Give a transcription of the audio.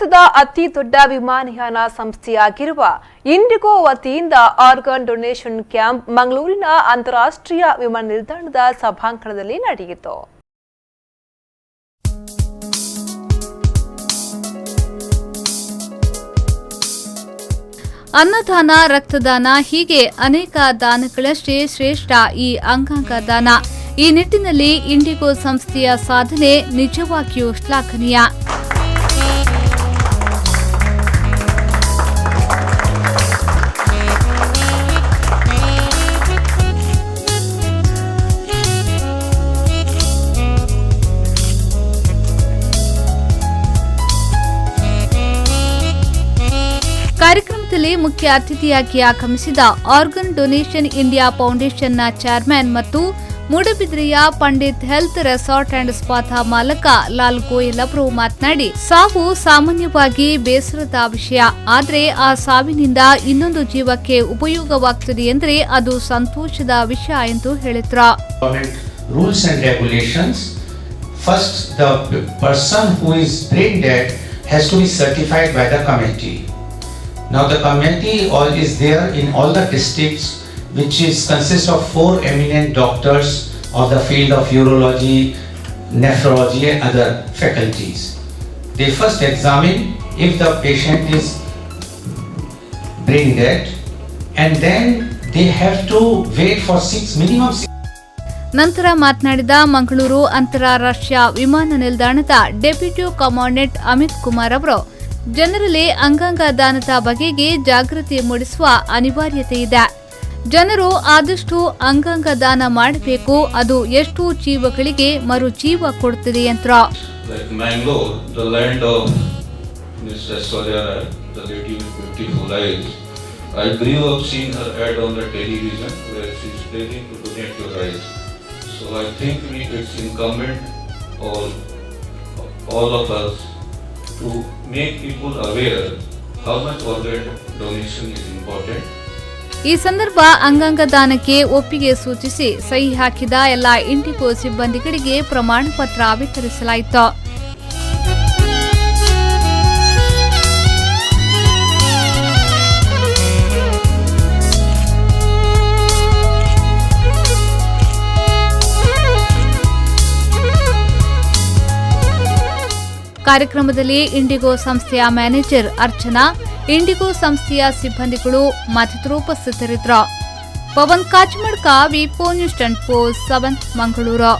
ಭಾರತದ ಅತಿ ದೊಡ್ಡ ವಿಮಾನಯಾನ ಸಂಸ್ಥೆಯಾಗಿರುವ ಇಂಡಿಗೋ ವತಿಯಿಂದ ಆರ್ಗನ್ ಡೊನೇಷನ್ ಕ್ಯಾಂಪ್ ಮಂಗಳೂರಿನ ಅಂತಾರಾಷ್ಟ್ರೀಯ ವಿಮಾನ ನಿಲ್ದಾಣದ ಸಭಾಂಗಣದಲ್ಲಿ ನಡೆಯಿತು. ಅನ್ನದಾನ, ರಕ್ತದಾನ ಹೀಗೆ ಅನೇಕ ದಾನಗಳಷ್ಟೇ ಶ್ರೇಷ್ಠ ಈ ಅಂಗಾಂಗ ದಾನ. ಈ ನಿಟ್ಟಿನಲ್ಲಿ ಇಂಡಿಗೋ ಸಂಸ್ಥೆಯ ಸಾಧನೆ ನಿಜವಾಗಿಯೂ ಶ್ಲಾಘನೀಯ. ಕಾರ್ಯಕ್ರಮದಲ್ಲಿ ಮುಖ್ಯ ಅತಿಥಿಯಾಗಿ ಆಗಮಿಸಿದ ಆರ್ಗನ್ ಡೊನೇಷನ್ ಇಂಡಿಯಾ ಫೌಂಡೇಶನ್ನ ಚೇರ್ಮನ್ ಮತ್ತು ಮೂಡಬಿದ್ರೆಯ ಪಂಡಿತ್ ಹೆಲ್ತ್ ರೆಸಾರ್ಟ್ ಅಂಡ್ ಸ್ಪಾದ ಮಾಲಕ ಲಾಲ್ ಗೋಯಲ್ ಅವರು ಮಾತನಾಡಿ, ಸಾವು ಸಾಮಾನ್ಯವಾಗಿ ಬೇಸರದ ವಿಷಯ, ಆದರೆ ಆ ಸಾವಿನಿಂದ ಇನ್ನೊಂದು ಜೀವಕ್ಕೆ ಉಪಯೋಗವಾಗುತ್ತದೆ ಎಂದರೆ ಅದು ಸಂತೋಷದ ವಿಷಯ ಎಂದು ಹೇಳಿದ್ರು. Rules and regulations first the person who is brain dead has to be certified by the committee. Now the committee is there in all the districts, which consists of 4 eminent doctors of the field of urology, nephrology and other faculties. They first examine if the patient is brain dead, and then they have to wait for minimum 6. ನಂತರ ಮಾತನಾಡಿದ ಮಂಗಳೂರು ಅಂತಾರಾಷ್ಟ್ರೀಯ ವಿಮಾನ ನಿಲ್ದಾಣದ deputy commandant Amit Kumar ಅವರು, ಜನರಲ್ಲಿ ಅಂಗಾಂಗ ದಾನದ ಬಗೆಗೆ ಜಾಗೃತಿ ಮೂಡಿಸುವ ಅನಿವಾರ್ಯತೆ ಇದೆ. ಜನರು ಆದಷ್ಟು ಅಂಗಾಂಗ ದಾನ ಮಾಡಬೇಕು, ಅದು ಎಷ್ಟು ಜೀವಗಳಿಗೆ ಮರು ಜೀವ ಕೊಡುತ್ತದೆ ಅಂತ. to make people aware how much organ donation is important. ಈ ಸಂದರ್ಭ ಅಂಗಾಂಗ ದಾನಕ್ಕೆ ಒಪ್ಪಿಗೆ ಸೂಚಿಸಿ ಸಹಿ ಹಾಕಿದ ಎಲ್ಲ ಇಂಡಿಗೋ ಸಿಬ್ಬಂದಿಗಳಿಗೆ ಪ್ರಮಾಣ ಪತ್ರ ವಿತರಿಸಲಾಯಿತು. ಕಾರ್ಯಕ್ರಮದಲ್ಲಿ ಇಂಡಿಗೋ ಸಂಸ್ಥೆಯ ಮ್ಯಾನೇಜರ್ ಅರ್ಚನಾ, ಇಂಡಿಗೋ ಸಂಸ್ಥೆಯ ಸಿಬ್ಬಂದಿಗಳು ಮತ್ತಿತರರು ಉಪಸ್ಥಿತರಿದ್ದರು. ಪವನ್ ಕಾಚಮಡ್ಕ, ವಿ4 ನ್ಯೂಸ್ 7 ಮಂಗಳೂರು.